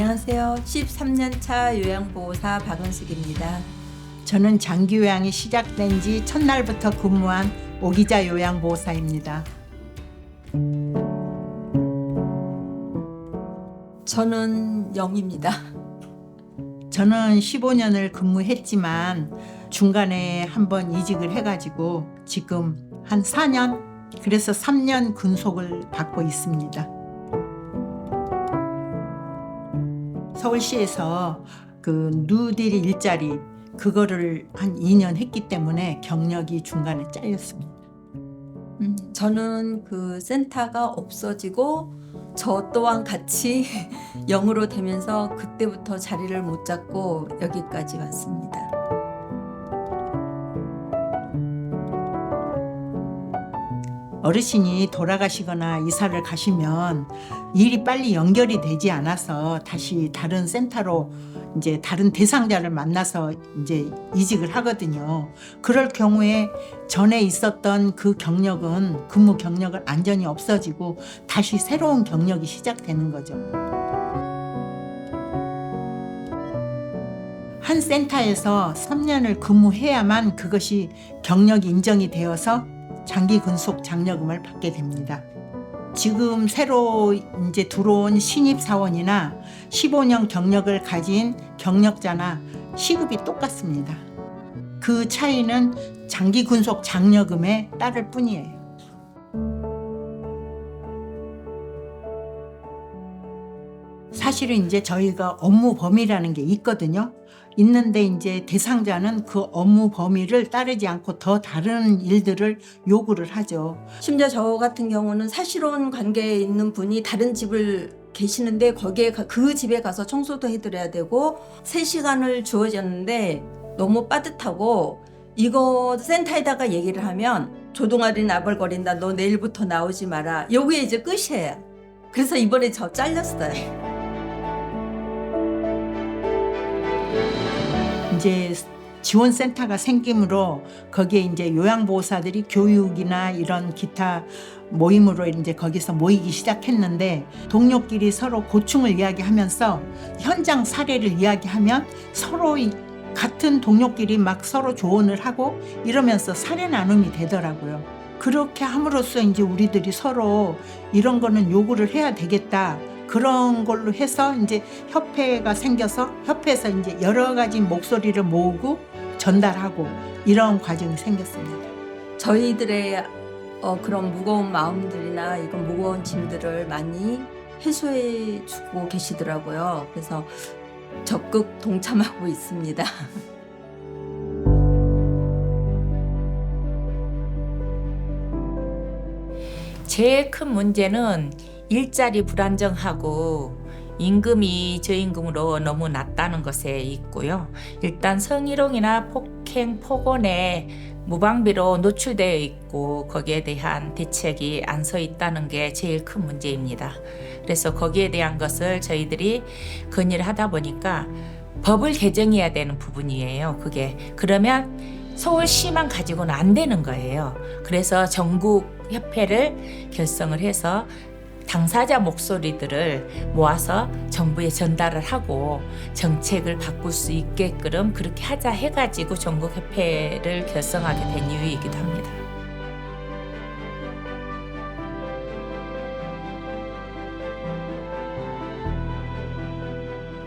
안녕하세요. 13년 차 요양보호사 박은숙입니다. 저는 장기 요양이 시작된 지 첫날부터 근무한 오기자 요양보호사입니다. 저는 0입니다. 저는 15년을 근무했지만 중간에 한번 이직을 해가지고 지금 한 4년, 그래서 3년 근속을 받고 있습니다. 서울시에서 그 누딜 일자리 그거를 한 2년 했기 때문에 경력이 중간에 잘렸습니다. 저는 그 센터가 없어지고 저 또한 같이 0으로 되면서 그때부터 자리를 못 잡고 여기까지 왔습니다. 어르신이 돌아가시거나 이사를 가시면 일이 빨리 연결이 되지 않아서 다시 다른 센터로 이제 다른 대상자를 만나서 이제 이직을 하거든요. 그럴 경우에 전에 있었던 그 경력은 근무 경력은 완전히 없어지고 다시 새로운 경력이 시작되는 거죠. 한 센터에서 3년을 근무해야만 그것이 경력이 인정이 되어서 장기 근속 장려금을 받게 됩니다. 지금 새로 이제 들어온 신입 사원이나 15년 경력을 가진 경력자나 시급이 똑같습니다. 그 차이는 장기 근속 장려금에 따를 뿐이에요. 사실은 이제 저희가 업무 범위라는 게 있거든요. 있는데 이제 대상자는 그 업무 범위를 따르지 않고 더 다른 일들을 요구를 하죠. 심지어 저 같은 경우는 사실혼 관계에 있는 분이 다른 집을 계시는데 거기에 그 집에 가서 청소도 해드려야 되고 3시간을 주어졌는데 너무 빠듯하고 이거 센터에다가 얘기를 하면 조동아리 나벌거린다. 너 내일부터 나오지 마라. 여기에 이제 끝이에요. 그래서 이번에 저 잘렸어요. 이제 지원센터가 생김으로 거기에 이제 요양보호사들이 교육이나 이런 기타 모임으로 이제 거기서 모이기 시작했는데 동료끼리 서로 고충을 이야기하면서 현장 사례를 이야기하면 서로 같은 동료끼리 막 서로 조언을 하고 이러면서 사례 나눔이 되더라고요. 그렇게 함으로써 이제 우리들이 서로 이런 거는 요구를 해야 되겠다. 그런 걸로 해서 이제 협회가 생겨서 협회에서 이제 여러 가지 목소리를 모으고 전달하고 이런 과정이 생겼습니다. 저희들의 그런 무거운 마음들이나 이런 무거운 짐들을 많이 해소해 주고 계시더라고요. 그래서 적극 동참하고 있습니다. 제일 큰 문제는 일자리 불안정하고 임금이 저임금으로 너무 낮다는 것에 있고요. 일단 성희롱이나 폭행, 폭언에 무방비로 노출되어 있고 거기에 대한 대책이 안 서 있다는 게 제일 큰 문제입니다. 그래서 거기에 대한 것을 저희들이 건의를 하다 보니까 법을 개정해야 되는 부분이에요. 그게 그러면 서울시만 가지고는 안 되는 거예요. 그래서 전국 협회를 결성을 해서 당사자 목소리들을 모아서 정부에 전달을 하고 정책을 바꿀 수 있게끔 그렇게 하자 해가지고 전국협회를 결성하게 된 이유이기도 합니다.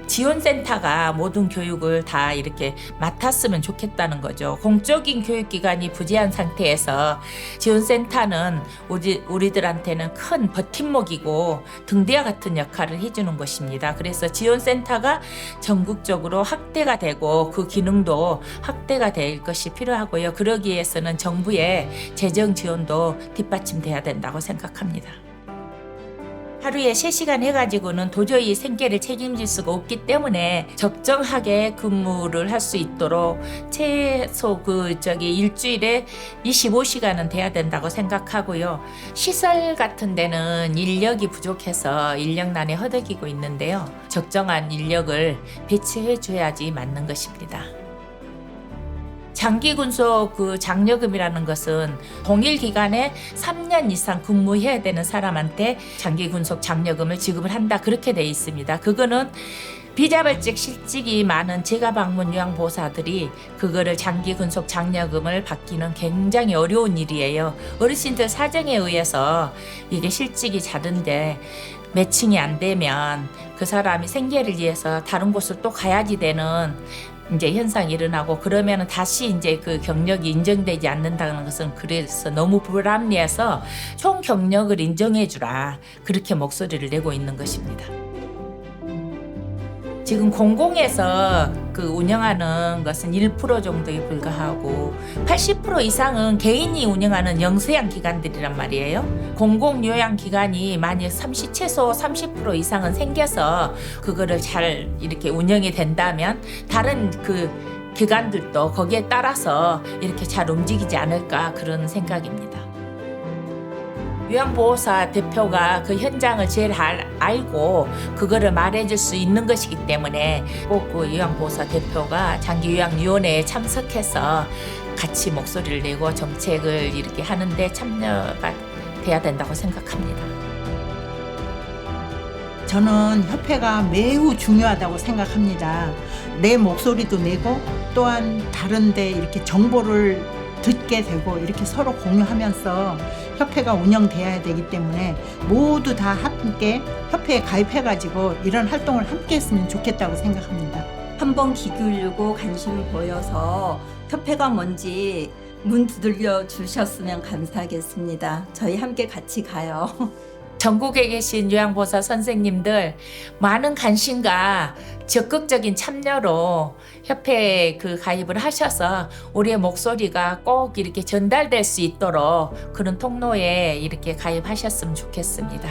지원센터가 모든 교육을 다 이렇게 맡았으면 좋겠다는 거죠. 공적인 교육기관이 부재한 상태에서 지원센터는 우리들한테는 큰 버팀목이고 등대와 같은 역할을 해주는 것입니다. 그래서 지원센터가 전국적으로 확대가 되고 그 기능도 확대가 될 것이 필요하고요. 그러기 위해서는 정부의 재정 지원도 뒷받침돼야 된다고 생각합니다. 하루에 3시간 해가지고는 도저히 생계를 책임질 수가 없기 때문에 적정하게 근무를 할 수 있도록 최소 일주일에 25시간은 돼야 된다고 생각하고요. 시설 같은 데는 인력이 부족해서 인력난에 허덕이고 있는데요. 적정한 인력을 배치해 줘야지 맞는 것입니다. 장기 군속 그 장려금이라는 것은 동일 기간에 3년 이상 근무해야 되는 사람한테 장기 군속 장려금을 지급을 한다 그렇게 돼 있습니다. 그거는 비자발적 실직이 많은 제가 방문 요양보호사들이 그거를 장기 군속 장려금을 받기는 굉장히 어려운 일이에요. 어르신들 사정에 의해서 이게 실직이 잦은데 매칭이 안 되면 그 사람이 생계를 위해서 다른 곳을 또 가야지 되는 이제 현상이 일어나고 그러면은 다시 이제 그 경력이 인정되지 않는다는 것은 그래서 너무 불합리해서 총 경력을 인정해 주라 그렇게 목소리를 내고 있는 것입니다. 지금 공공에서 그 운영하는 것은 1% 정도에 불과하고 80% 이상은 개인이 운영하는 영세양 기관들이란 말이에요. 공공요양기관이 만약 최소 30% 이상은 생겨서 그거를 잘 이렇게 운영이 된다면 다른 그 기관들도 거기에 따라서 이렇게 잘 움직이지 않을까 그런 생각입니다. 요양보호사 대표가 그 현장을 제일 알고 그거를 말해줄 수 있는 것이기 때문에 꼭 그 요양보호사 대표가 장기요양위원회에 참석해서 같이 목소리를 내고 정책을 이렇게 하는데 참여가 돼야 된다고 생각합니다. 저는 협회가 매우 중요하다고 생각합니다. 내 목소리도 내고 또한 다른데 이렇게 정보를 듣게 되고 이렇게 서로 공유하면서 협회가 운영돼야 되기 때문에 모두 다 함께 협회에 가입해가지고 이런 활동을 함께 했으면 좋겠다고 생각합니다. 한번 귀 기울이고 관심을 보여서 협회가 뭔지 문 두들겨 주셨으면 감사하겠습니다. 저희 함께 같이 가요. 전국에 계신 요양보호사 선생님들 많은 관심과 적극적인 참여로 협회에 그 가입을 하셔서 우리의 목소리가 꼭 이렇게 전달될 수 있도록 그런 통로에 이렇게 가입하셨으면 좋겠습니다.